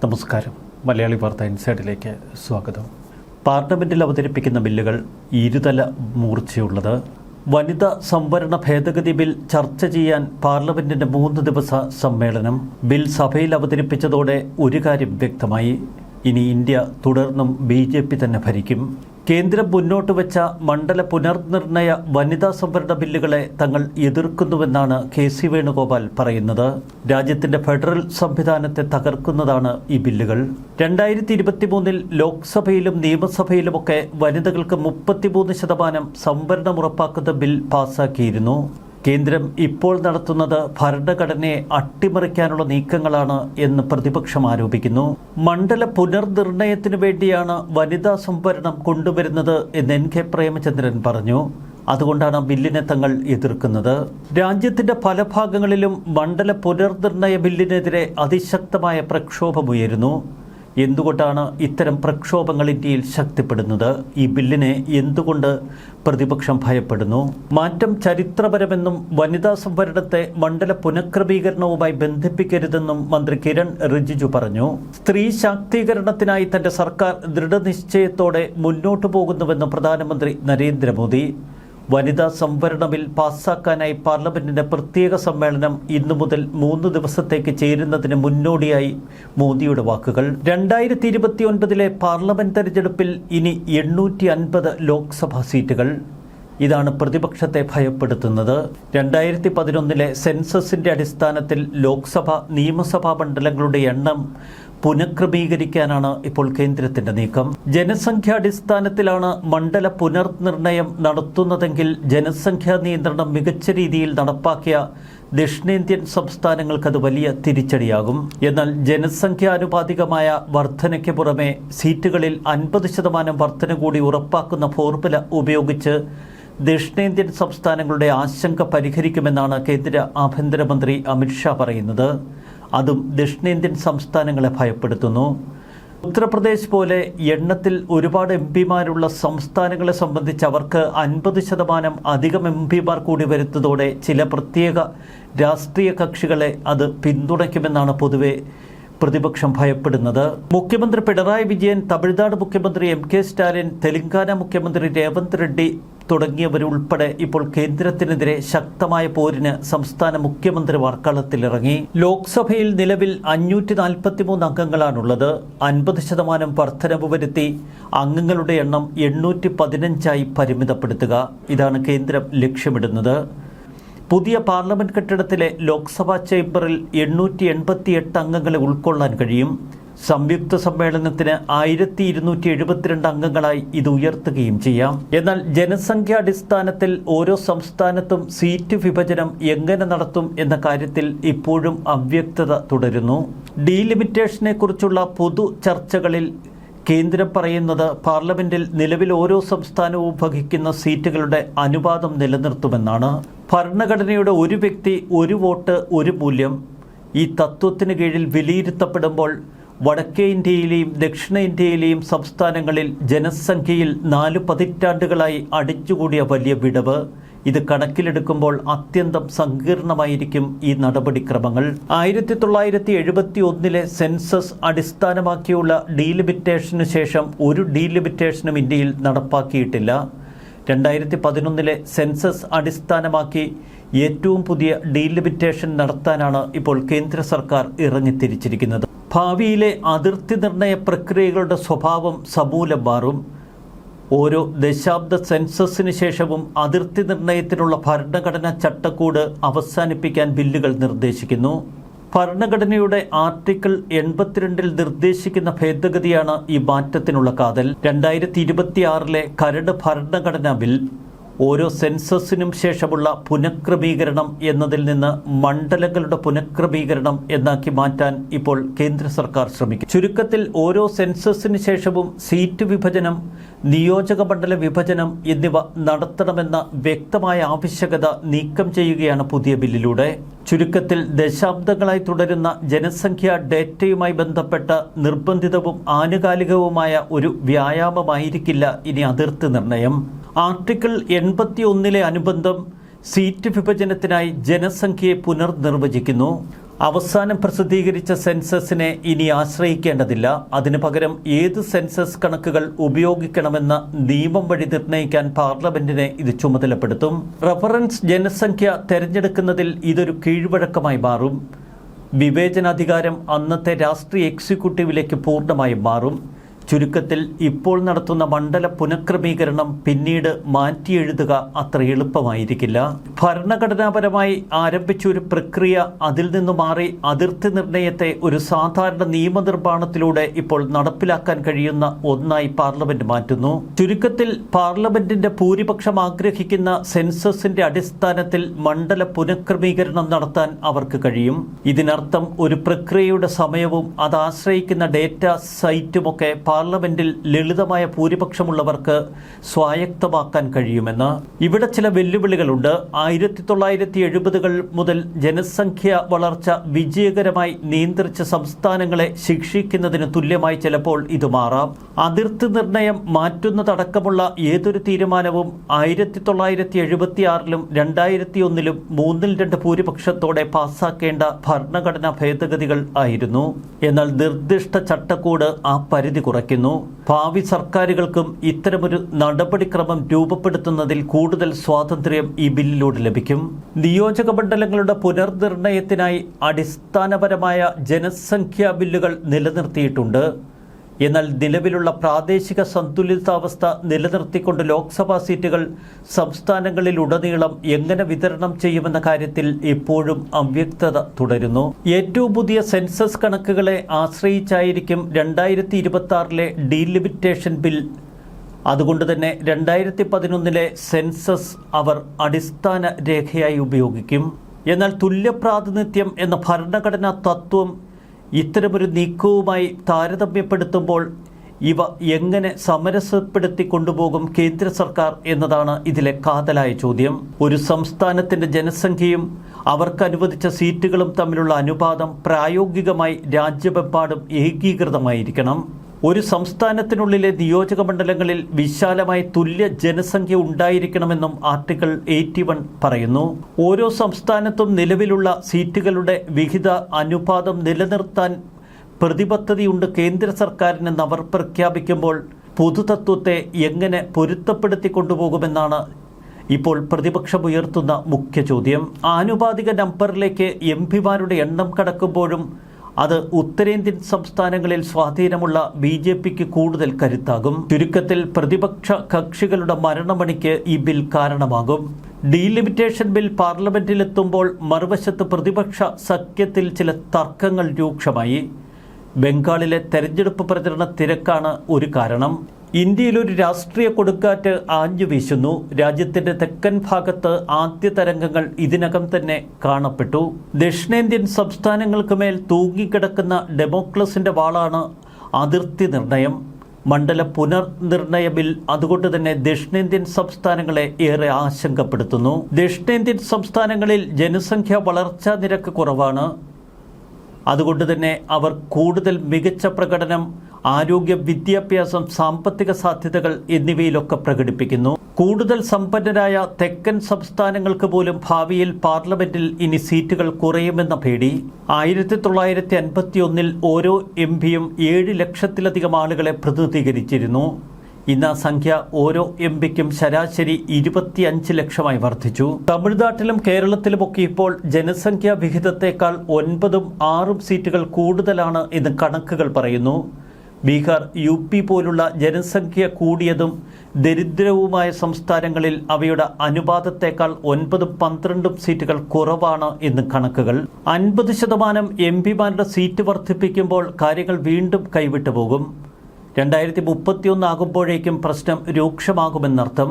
നമസ്കാരം. മലയാളി വാർത്ത ഇൻസൈഡിലേക്ക് സ്വാഗതം. പാർലമെന്റിൽ അവതരിപ്പിക്കുന്ന ബില്ലുകൾ ഇരുതല മൂർച്ചയുള്ളത്. വനിതാ സംവരണ ഭേദഗതി ബിൽ ചർച്ച ചെയ്യാൻ പാർലമെന്റിന്റെ 3 ദിവസ സമ്മേളനം. ബിൽ സഭയിൽ അവതരിപ്പിച്ചതോടെ ഒരു കാര്യം വ്യക്തമായി: ഇനി ഇന്ത്യ തുടർന്നും BJP തന്നെ ഭരിക്കും. കേന്ദ്രം മുന്നോട്ട് വെച്ച മണ്ഡല പുനർനിർണയ വനിതാ സംവരണ ബില്ലുകളെ തങ്ങൾ എതിർക്കുന്നുവെന്നാണ് KC വേണുഗോപാൽ പറയുന്നത്. രാജ്യത്തിന്റെ ഫെഡറൽ സംവിധാനത്തെ തകർക്കുന്നതാണ് ഈ ബില്ലുകൾ. 2023 ലോക്സഭയിലും നിയമസഭയിലുമൊക്കെ വനിതകൾക്ക് 33% സംവരണം ഉറപ്പാക്കുന്ന ബിൽ പാസാക്കിയിരുന്നു. കേന്ദ്രം ഇപ്പോൾ നടത്തുന്നത് ഭരണഘടനയെ അട്ടിമറിക്കാനുള്ള നീക്കങ്ങളാണ് എന്ന് പ്രതിപക്ഷം ആരോപിക്കുന്നു. മണ്ഡല പുനർനിർണയത്തിനു വേണ്ടിയാണ് വനിതാ സംവരണം കൊണ്ടുവരുന്നത് എന്ന് NK പ്രേമചന്ദ്രൻ പറഞ്ഞു. അതുകൊണ്ടാണ് ബില്ലിനെ തങ്ങൾ എതിർക്കുന്നത്. രാജ്യത്തിന്റെ പല ഭാഗങ്ങളിലും മണ്ഡല പുനർനിർണയ ബില്ലിനെതിരെ അതിശക്തമായ പ്രക്ഷോഭമുയരുന്നു. എന്തുകൊണ്ടാണ് ഇത്തരം പ്രക്ഷോഭങ്ങൾ ഇന്ത്യയിൽ ശക്തിപ്പെടുന്നത്? ഈ ബില്ലിനെ എന്തുകൊണ്ട് പ്രതിപക്ഷം ഭയപ്പെടുന്നു? മാറ്റം ചരിത്രപരമെന്നും വനിതാ സംവരണത്തെ മണ്ഡല പുനഃക്രമീകരണവുമായി ബന്ധിപ്പിക്കരുതെന്നും മന്ത്രി കിരൺ റിജിജു പറഞ്ഞു. സ്ത്രീ ശാക്തീകരണത്തിനായി തന്റെ സർക്കാർ ദൃഢനിശ്ചയത്തോടെ മുന്നോട്ടു പോകുന്നുവെന്ന് പ്രധാനമന്ത്രി നരേന്ദ്രമോദി. വനിതാ സംവരണ ബിൽ പാസ്സാക്കാനായി പാർലമെന്റിന്റെ പ്രത്യേക സമ്മേളനം ഇന്നു മുതൽ 3 ദിവസത്തേക്ക് ചേരുന്നതിന് മുന്നോടിയായി മോദിയുടെ വാക്കുകൾ. 2029 പാർലമെന്റ് തെരഞ്ഞെടുപ്പിൽ ഇനി 850 ലോക്സഭാ സീറ്റുകൾ. ഇതാണ് പ്രതിപക്ഷത്തെ ഭയപ്പെടുത്തുന്നത്. 2011 സെൻസസിന്റെ അടിസ്ഥാനത്തിൽ ലോക്സഭ നിയമസഭാ മണ്ഡലങ്ങളുടെ എണ്ണം പുനഃക്രമീകരിക്കാനാണ് ഇപ്പോൾ കേന്ദ്രത്തിന്റെ നീക്കം. ജനസംഖ്യാടിസ്ഥാനത്തിലാണ് മണ്ഡല പുനർനിർണയം നടത്തുന്നതെങ്കിൽ ജനസംഖ്യാ നിയന്ത്രണം മികച്ച രീതിയിൽ നടപ്പാക്കിയ ദക്ഷിണേന്ത്യൻ സംസ്ഥാനങ്ങൾക്കത് വലിയ തിരിച്ചടിയാകും. എന്നാൽ ജനസംഖ്യാനുപാതികമായ വർധനയ്ക്ക് പുറമെ സീറ്റുകളിൽ 50% വർധന കൂടി ഉറപ്പാക്കുന്ന ഫോർമുല ഉപയോഗിച്ച് ദക്ഷിണേന്ത്യൻ സംസ്ഥാനങ്ങളുടെ ആശങ്ക പരിഹരിക്കുമെന്നാണ് കേന്ദ്ര ആഭ്യന്തരമന്ത്രി അമിത്ഷാ പറയുന്നത്. അതും ദക്ഷിണേന്ത്യൻ സംസ്ഥാനങ്ങളെ ഭയപ്പെടുത്തുന്നു. ഉത്തർപ്രദേശ് പോലെ എണ്ണത്തിൽ ഒരുപാട് MP-മാരുള്ള സംസ്ഥാനങ്ങളെ സംബന്ധിച്ച് അവർക്ക് 50% അധികം MP-മാർ കൂടി വരുന്നതോടെ ചില പ്രത്യേക രാഷ്ട്രീയ കക്ഷികളെ അത് പിന്തുണയ്ക്കുമെന്നാണ് പൊതുവെ പ്രതിപക്ഷം ഭയപ്പെടുന്നത്. മുഖ്യമന്ത്രി പിണറായി വിജയൻ, തമിഴ്നാട് മുഖ്യമന്ത്രി MK സ്റ്റാലിൻ, തെലങ്കാന മുഖ്യമന്ത്രി രേവന്ത് റെഡ്ഡി തുടങ്ങിയവരുൾപ്പെടെ ഇപ്പോൾ കേന്ദ്രത്തിനെതിരെ ശക്തമായ പോരിന് സംസ്ഥാന മുഖ്യമന്ത്രിമാർ കളത്തിലിറങ്ങി. ലോക്സഭയിൽ നിലവിൽ 543 അംഗങ്ങളാണുള്ളത്. 50% വർധനവ് വരുത്തി അംഗങ്ങളുടെ എണ്ണം 815 പരിമിതപ്പെടുത്തുക. ഇതാണ് കേന്ദ്രം ലക്ഷ്യമിടുന്നത്. പുതിയ പാർലമെന്റ് കെട്ടിടത്തിലെ ലോക്സഭാ ചേംബറിൽ 888 അംഗങ്ങളെ ഉൾക്കൊള്ളാൻ കഴിയും. സംയുക്ത സമ്മേളനത്തിന് 1272 അംഗങ്ങളായി ഇത് ഉയർത്തുകയും ചെയ്യാം. എന്നാൽ ജനസംഖ്യാടിസ്ഥാനത്തിൽ ഓരോ സംസ്ഥാനത്തും സീറ്റ് വിഭജനം എങ്ങനെ നടത്തും എന്ന കാര്യത്തിൽ ഇപ്പോഴും അവ്യക്തത തുടരുന്നു. ഡീലിമിറ്റേഷനെ കുറിച്ചുള്ള പൊതു ചർച്ചകളിൽ കേന്ദ്രം പറയുന്നത് പാർലമെന്റിൽ നിലവിൽ ഓരോ സംസ്ഥാനവും വഹിക്കുന്ന സീറ്റുകളുടെ അനുപാതം നിലനിർത്തുമെന്നാണ്. ഭരണഘടനയുടെ ഒരു വ്യക്തി ഒരു വോട്ട് ഒരു മൂല്യം ഈ തത്വത്തിന് കീഴിൽ വിലയിരുത്തപ്പെടുമ്പോൾ വടക്കേ ഇന്ത്യയിലെയും ദക്ഷിണേന്ത്യയിലെയും സംസ്ഥാനങ്ങളിൽ ജനസംഖ്യയിൽ 4 പതിറ്റാണ്ടുകളായി അടിച്ചുകൂടിയ വലിയ വിടവ്, ഇത് കണക്കിലെടുക്കുമ്പോൾ അത്യന്തം സങ്കീർണമായിരിക്കും ഈ നടപടിക്രമങ്ങൾ. 1971 സെൻസസ് അടിസ്ഥാനമാക്കിയുള്ള ഡീലിമിറ്റേഷന് ശേഷം ഒരു ഡീലിമിറ്റേഷനും ഇന്ത്യയിൽ നടപ്പാക്കിയിട്ടില്ല. 2011 സെൻസസ് അടിസ്ഥാനമാക്കി ഏറ്റവും പുതിയ ഡീലിമിറ്റേഷൻ നടത്താനാണ് ഇപ്പോൾ കേന്ദ്ര സർക്കാർ ഇറങ്ങിത്തിരിച്ചിരിക്കുന്നത്. ഭാവിയിലെ അതിർത്തി നിർണയ പ്രക്രിയകളുടെ സ്വഭാവം സമൂലം മാറും. ഓരോ ദശാബ്ദ സെൻസസിന് ശേഷവും അതിർത്തി നിർണയത്തിനുള്ള ഭരണഘടനാ ചട്ടക്കൂട് അവസാനിപ്പിക്കാൻ ബില്ലുകൾ നിർദ്ദേശിക്കുന്നു. ഭരണഘടനയുടെ ആർട്ടിക്കിൾ 82 നിർദ്ദേശിക്കുന്ന ഭേദഗതിയാണ് ഈ മാറ്റത്തിനുള്ള കാതൽ. 2026 കരട് ഭരണഘടനാ ബിൽ ഓരോ സെൻസസിനും ശേഷമുള്ള പുനഃക്രമീകരണം എന്നതിൽ നിന്ന് മണ്ഡലങ്ങളുടെ പുനഃക്രമീകരണം എന്നാക്കി മാറ്റാൻ ഇപ്പോൾ കേന്ദ്ര സർക്കാർ ശ്രമിക്കും. ചുരുക്കത്തിൽ ഓരോ സെൻസസിന് ശേഷവും സീറ്റ് വിഭജനം, നിയോജക മണ്ഡല വിഭജനം എന്നിവ നടത്തണമെന്ന വ്യക്തമായ ആവശ്യകത നീക്കം ചെയ്യുകയാണ് പുതിയ ബില്ലിലൂടെ. ചുരുക്കത്തിൽ ദശാബ്ദങ്ങളായി തുടരുന്ന ജനസംഖ്യാ ഡേറ്റയുമായി ബന്ധപ്പെട്ട നിർബന്ധിതവും ആനുകാലികവുമായ ഒരു വ്യായാമമായിരിക്കില്ല ഇനി അതിർത്തി നിർണയം. ആർട്ടിക്കിൾ 81 അനുബന്ധം സീറ്റ് വിഭജനത്തിനായി ജനസംഖ്യയെ പുനർനിർവചിക്കുന്നു. അവസാനം പ്രസിദ്ധീകരിച്ച സെൻസസിനെ ഇനി ആശ്രയിക്കേണ്ടതില്ല. അതിനു പകരം ഏത് സെൻസസ് കണക്കുകൾ ഉപയോഗിക്കണമെന്ന നിയമം വഴി നിർണ്ണയിക്കാൻ പാർലമെന്റിനെ ഇത് ചുമതലപ്പെടുത്തും. റഫറൻസ് ജനസംഖ്യ തെരഞ്ഞെടുക്കുന്നതിൽ ഇതൊരു കീഴ്വഴക്കമായി മാറും. വിവേചനാധികാരം അന്നത്തെ രാഷ്ട്രീയ എക്സിക്യൂട്ടീവിലേക്ക് പൂർണ്ണമായും മാറും. ചുരുക്കത്തിൽ ഇപ്പോൾ നടത്തുന്ന മണ്ഡല പുനഃക്രമീകരണം പിന്നീട് മാറ്റിയെഴുതുക അത്ര എളുപ്പമായിരിക്കില്ല. ഭരണഘടനാപരമായി ആരംഭിച്ച ഒരു പ്രക്രിയ അതിൽ നിന്ന് മാറി അതിർത്തി നിർണയത്തെ ഒരു സാധാരണ നിയമനിർമ്മാണത്തിലൂടെ ഇപ്പോൾ നടപ്പിലാക്കാൻ കഴിയുന്ന ഒന്നായി പാർലമെന്റ് മാറ്റുന്നു. ചുരുക്കത്തിൽ പാർലമെന്റിന്റെ ഭൂരിപക്ഷം ആഗ്രഹിക്കുന്ന സെൻസസിന്റെ അടിസ്ഥാനത്തിൽ മണ്ഡല പുനഃക്രമീകരണം നടത്താൻ അവർക്ക് കഴിയും. ഇതിനർത്ഥം ഒരു പ്രക്രിയയുടെ സമയവും അത് ആശ്രയിക്കുന്ന ഡേറ്റ സൈറ്റുമൊക്കെ പാർലമെന്റിൽ ലളിതമായ ഭൂരിപക്ഷമുള്ളവർക്ക് സ്വായത്തമാക്കാൻ കഴിയുമെന്ന്. ഇവിടെ ചില വെല്ലുവിളികളുണ്ട്. 1970-കൾ മുതൽ ജനസംഖ്യ വളർച്ച വിജയകരമായി നിയന്ത്രിച്ച സംസ്ഥാനങ്ങളെ ശിക്ഷിക്കുന്നതിന് തുല്യമായി ചിലപ്പോൾ ഇത് മാറാം. അതിർത്തി നിർണയം മാറ്റുന്നതടക്കമുള്ള ഏതൊരു തീരുമാനവും 1976-ലും 2001-ലും 3/2 ഭൂരിപക്ഷത്തോടെ പാസാക്കേണ്ട ഭരണഘടനാ ഭേദഗതികൾ ആയിരുന്നു. എന്നാൽ നിർദ്ദിഷ്ട ചട്ടക്കൂട് ആ പരിധി കുറയ്ക്കുന്നു. ഭാവി സർക്കാരുകൾക്കും ഇത്തരമൊരു നടപടിക്രമം രൂപപ്പെടുത്തുന്നതിൽ കൂടുതൽ സ്വാതന്ത്ര്യം ഈ ബില്ലിലൂടെ ലഭിക്കും. നിയോജക മണ്ഡലങ്ങളുടെ പുനർനിർണയത്തിനായി അടിസ്ഥാനപരമായ ജനസംഖ്യാ ബില്ലുകൾ നിലനിർത്തിയിട്ടുണ്ട്. എന്നാൽ നിലവിലുള്ള പ്രാദേശിക സന്തുലിതാവസ്ഥ നിലനിർത്തിക്കൊണ്ട് ലോക്സഭാ സീറ്റുകൾ സംസ്ഥാനങ്ങളിലുടനീളം എങ്ങനെ വിതരണം ചെയ്യുമെന്ന കാര്യത്തിൽ ഇപ്പോഴും അവ്യക്തത തുടരുന്നു. ഏറ്റവും പുതിയ സെൻസസ് കണക്കുകളെ ആശ്രയിച്ചായിരിക്കും 2026-ലെ ഡീലിമിറ്റേഷൻ ബിൽ. അതുകൊണ്ട് തന്നെ 2011-ലെ സെൻസസ് അവർ അടിസ്ഥാന രേഖയായി ഉപയോഗിക്കും. എന്നാൽ തുല്യപ്രാതിനിധ്യം എന്ന ഭരണഘടനാ തത്വം ഇത്തരമൊരു നീക്കവുമായി താരതമ്യപ്പെടുത്തുമ്പോൾ ഇവ എങ്ങനെ സമരസപ്പെടുത്തി കൊണ്ടുപോകും കേന്ദ്ര സർക്കാർ എന്നതാണ് ഇതിലെ കാതലായ ചോദ്യം. ഒരു സംസ്ഥാനത്തിൻ്റെ ജനസംഖ്യയും അവർക്ക് അനുവദിച്ച സീറ്റുകളും തമ്മിലുള്ള അനുപാതം പ്രായോഗികമായി രാജ്യമെമ്പാടും ഏകീകൃതമായിരിക്കണം. ഒരു സംസ്ഥാനത്തിനുള്ളിലെ നിയോജക മണ്ഡലങ്ങളിൽ വിശാലമായി തുല്യ ജനസംഖ്യ ഉണ്ടായിരിക്കണമെന്നും ആർട്ടിക്കിൾ 81 പറയുന്നു. ഓരോ സംസ്ഥാനത്തും നിലവിലുള്ള സീറ്റുകളുടെ വിഹിത അനുപാതം നിലനിർത്താൻ പ്രതിബദ്ധതയുണ്ട് കേന്ദ്ര സർക്കാരിനെന്ന് അവർ പ്രഖ്യാപിക്കുമ്പോൾ പൊതുതത്വത്തെ എങ്ങനെ പൊരുത്തപ്പെടുത്തി കൊണ്ടുപോകുമെന്നാണ് ഇപ്പോൾ പ്രതിപക്ഷം ഉയർത്തുന്ന മുഖ്യ ചോദ്യം. ആനുപാതിക നമ്പറിലേക്ക് എംപിമാരുടെ എണ്ണം കടക്കുമ്പോഴും അത് ഉത്തരേന്ത്യൻ സംസ്ഥാനങ്ങളിൽ സ്വാധീനമുള്ള BJPക്ക് കൂടുതൽ കരുത്താകും. ചുരുക്കത്തിൽ പ്രതിപക്ഷ കക്ഷികളുടെ മരണമണിക്ക് ഈ ബിൽ കാരണമാകും. ഡീലിമിറ്റേഷൻ ബിൽ പാർലമെന്റിലെത്തുമ്പോൾ മറുവശത്ത് പ്രതിപക്ഷ സഖ്യത്തിൽ ചില തർക്കങ്ങൾ രൂക്ഷമായി. ബംഗാളിലെ തെരഞ്ഞെടുപ്പ് പ്രചരണ തിരക്കാണ് ഒരു കാരണം. ഇന്ത്യയിലൊരു രാഷ്ട്രീയ കൊടുങ്കാറ്റ് ആഞ്ഞു വീശുന്നു. രാജ്യത്തിന്റെ തെക്കൻ ഭാഗത്ത് ആദ്യ തരംഗങ്ങൾ ഇതിനകം തന്നെ കാണപ്പെട്ടു. ദക്ഷിണേന്ത്യൻ സംസ്ഥാനങ്ങൾക്ക് മേൽ തൂങ്ങിക്കിടക്കുന്ന ഡെമോക്രസിന്റെ വാളാണ് അതിർത്തി നിർണയം. മണ്ഡല പുനർനിർണയ ബിൽ അതുകൊണ്ട് തന്നെ ദക്ഷിണേന്ത്യൻ സംസ്ഥാനങ്ങളെ ഏറെ ആശങ്കപ്പെടുത്തുന്നു. ദക്ഷിണേന്ത്യൻ സംസ്ഥാനങ്ങളിൽ ജനസംഖ്യ വളർച്ചാ നിരക്ക് കുറവാണ്. അതുകൊണ്ട് തന്നെ അവർ കൂടുതൽ മികച്ച പ്രകടനം, ആരോഗ്യ, വിദ്യാഭ്യാസം, സാമ്പത്തിക സാധ്യതകൾ എന്നിവയിലൊക്കെ പ്രകടിപ്പിക്കുന്നു. കൂടുതൽ സമ്പന്നരായ തെക്കൻ സംസ്ഥാനങ്ങൾക്ക് പോലും ഭാവിയിൽ പാർലമെന്റിൽ ഇനി സീറ്റുകൾ കുറയുമെന്ന പേടി. 1951-ൽ ഓരോ എംപിയും 7 ലക്ഷത്തിലധികം ആളുകളെ പ്രതിനിധീകരിച്ചിരുന്നു. ഇന്ന് ആ സംഖ്യ ഓരോ എംപിക്കും ശരാശരി 25 ലക്ഷമായി വർദ്ധിച്ചു. തമിഴ്നാട്ടിലും കേരളത്തിലുമൊക്കെ ഇപ്പോൾ ജനസംഖ്യാ വിഹിതത്തേക്കാൾ 9ഉം 6ഉം സീറ്റുകൾ കൂടുതലാണ് എന്ന് കണക്കുകൾ പറയുന്നു. ബീഹാർ, UP പോലുള്ള ജനസംഖ്യ കൂടിയതും ദരിദ്രവുമായ സംസ്ഥാനങ്ങളിൽ അവയുടെ അനുപാതത്തേക്കാൾ 9ഉം 12ഉം സീറ്റുകൾ കുറവാണ് എന്ന് കണക്കുകൾ. 50% എംപിമാരുടെ സീറ്റ് വർദ്ധിപ്പിക്കുമ്പോൾ കാര്യങ്ങൾ വീണ്ടും കൈവിട്ടു പോകും. 2031 ആകുമ്പോഴേക്കും പ്രശ്നം രൂക്ഷമാകുമെന്നർത്ഥം.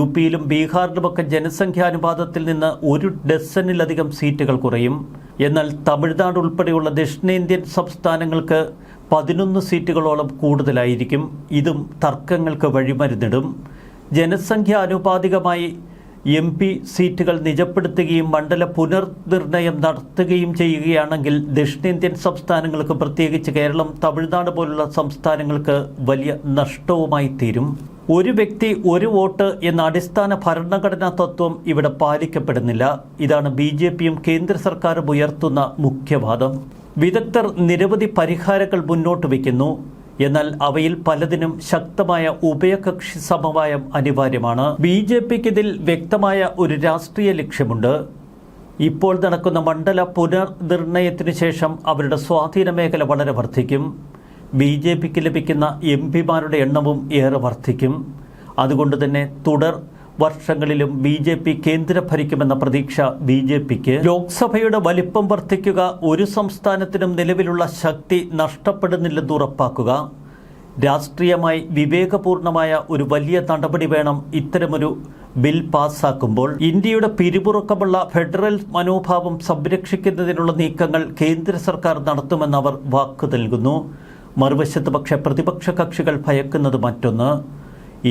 UPയിലും ബീഹാറിലുമൊക്കെ ജനസംഖ്യാനുപാതത്തിൽ നിന്ന് 1 ഡസനിലധികം സീറ്റുകൾ കുറയും. എന്നാൽ തമിഴ്നാട് ഉൾപ്പെടെയുള്ള ദക്ഷിണേന്ത്യൻ സംസ്ഥാനങ്ങൾക്ക് 11 സീറ്റുകളോളം കൂടുതലായിരിക്കും. ഇതും തർക്കങ്ങൾക്ക് വഴിമരുന്നിടും. ജനസംഖ്യ ആനുപാതികമായി MP സീറ്റുകൾ നിജപ്പെടുത്തുകയും മണ്ഡല പുനർനിർണയം നടത്തുകയും ചെയ്യുകയാണെങ്കിൽ ദക്ഷിണേന്ത്യൻ സംസ്ഥാനങ്ങൾക്ക്, പ്രത്യേകിച്ച് കേരളം, തമിഴ്നാട് പോലുള്ള സംസ്ഥാനങ്ങൾക്ക് വലിയ നഷ്ടവുമായി തീരും. ഒരു വ്യക്തി ഒരു വോട്ട് എന്ന അടിസ്ഥാന ഭരണഘടനാ തത്വം ഇവിടെ പാലിക്കപ്പെടുന്നില്ല. ഇതാണ് BJPയും കേന്ദ്ര സർക്കാരും ഉയർത്തുന്ന മുഖ്യവാദം. വിദഗ്ധർ നിരവധി പരിഹാരങ്ങൾ മുന്നോട്ട് വയ്ക്കുന്നു. എന്നാൽ അവയിൽ പലതിനും ശക്തമായ ഉഭയകക്ഷി സമവായം അനിവാര്യമാണ്. BJPക്ക് ഇതിൽ വ്യക്തമായ ഒരു രാഷ്ട്രീയ ലക്ഷ്യമുണ്ട്. ഇപ്പോൾ നടക്കുന്ന മണ്ഡല പുനർനിർണയത്തിനു ശേഷം അവരുടെ സ്വാധീന മേഖല വളരെ വർദ്ധിക്കും. BJPക്ക് ലഭിക്കുന്ന MP-മാരുടെ എണ്ണവും ഏറെ വർദ്ധിക്കും. അതുകൊണ്ട് തന്നെ തുടർ വർഷങ്ങളിലും BJP കേന്ദ്രം ഭരിക്കുമെന്ന പ്രതീക്ഷ BJPക്ക്. ലോക്സഭയുടെ വലിപ്പം വർദ്ധിക്കുക, ഒരു സംസ്ഥാനത്തിനും നിലവിലുള്ള ശക്തി നഷ്ടപ്പെടുന്നില്ലെന്ന് ഉറപ്പാക്കുക, രാഷ്ട്രീയമായി വിവേകപൂർണമായ ഒരു വലിയ നടപടി വേണം ഇത്തരമൊരു ബിൽ പാസ്സാക്കുമ്പോൾ. ഇന്ത്യയുടെ പിരിമുറുക്കമുള്ള ഫെഡറൽ മനോഭാവം സംരക്ഷിക്കുന്നതിനുള്ള നീക്കങ്ങൾ കേന്ദ്ര സർക്കാർ നടത്തുമെന്ന് അവർ വാക്കു നൽകുന്നു. മറുവശത്ത് പക്ഷേ പ്രതിപക്ഷ കക്ഷികൾ ഭയക്കുന്നത് മറ്റൊന്ന്.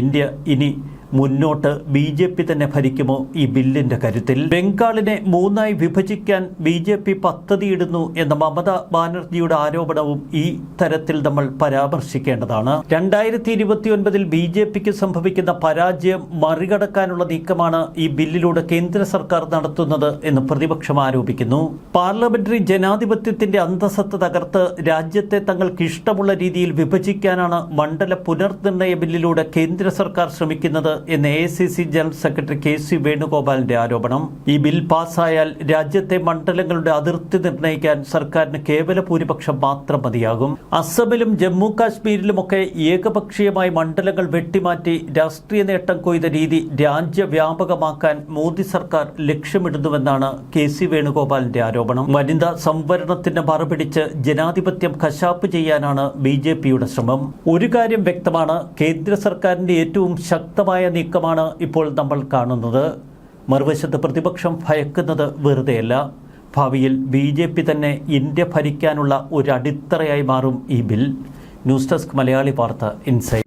ഇന്ത്യ ഇനി മുന്നോട്ട് BJP തന്നെ ഭരിക്കുമോ ഈ ബില്ലിന്റെ കരുത്തിൽ? ബംഗാളിനെ 3ആയി വിഭജിക്കാൻ BJP പദ്ധതിയിടുന്നു എന്ന മമതാ ബാനർജിയുടെ ആരോപണവും ഈ തരത്തിൽ നമ്മൾ പരാമർശിക്കേണ്ടതാണ്. 2029 BJPക്ക് സംഭവിക്കുന്ന പരാജയം മറികടക്കാനുള്ള നീക്കമാണ് ഈ ബില്ലിലൂടെ കേന്ദ്ര സർക്കാർ നടത്തുന്നത് എന്ന് പ്രതിപക്ഷം ആരോപിക്കുന്നു. പാർലമെന്ററി ജനാധിപത്യത്തിന്റെ അന്തസത്ത തകർത്ത് രാജ്യത്തെ തങ്ങൾക്ക് ഇഷ്ടമുള്ള രീതിയിൽ വിഭജിക്കാനാണ് മണ്ഡല പുനർനിർണയ ബില്ലിലൂടെ കേന്ദ്ര സർക്കാർ ശ്രമിക്കുന്നത് എന്ന് AICC ജനറൽ സെക്രട്ടറി KC വേണുഗോപാലിന്റെ ആരോപണം. ഈ ബിൽ പാസ്സായാൽ രാജ്യത്തെ മണ്ഡലങ്ങളുടെ അതിർത്തി നിർണ്ണയിക്കാൻ സർക്കാരിന് കേവല ഭൂരിപക്ഷം മാത്രം മതിയാകും. അസമിലും ജമ്മു കാശ്മീരിലുമൊക്കെ ഏകപക്ഷീയമായി മണ്ഡലങ്ങൾ വെട്ടിമാറ്റി രാഷ്ട്രീയ നേട്ടം കൊയ്ത രീതി രാജ്യവ്യാപകമാക്കാൻ മോദി സർക്കാർ ലക്ഷ്യമിടുന്നുവെന്നാണ് KC വേണുഗോപാലിന്റെ ആരോപണം. വനിതാ സംവരണത്തിന് മറുപിടിച്ച് ജനാധിപത്യം കശാപ്പ് ചെയ്യാനാണ് BJPയുടെ ശ്രമം. ഒരു കാര്യം വ്യക്തമാണ്, കേന്ദ്ര സർക്കാരിന്റെ ഏറ്റവും ശക്തമായ നീക്കമാണ് ഇപ്പോൾ നമ്മൾ കാണുന്നത്. മറുവശത്ത് പ്രതിപക്ഷം ഭയക്കുന്നത് വെറുതെയല്ല. ഭാവിയിൽ BJP തന്നെ ഇന്ത്യ ഭരിക്കാനുള്ള ഒരു അടിത്തറയായി മാറും ഈ ബിൽ. ന്യൂസ് ഡെസ്ക് മലയാളി വാർത്ത ഇൻസൈറ്റ്.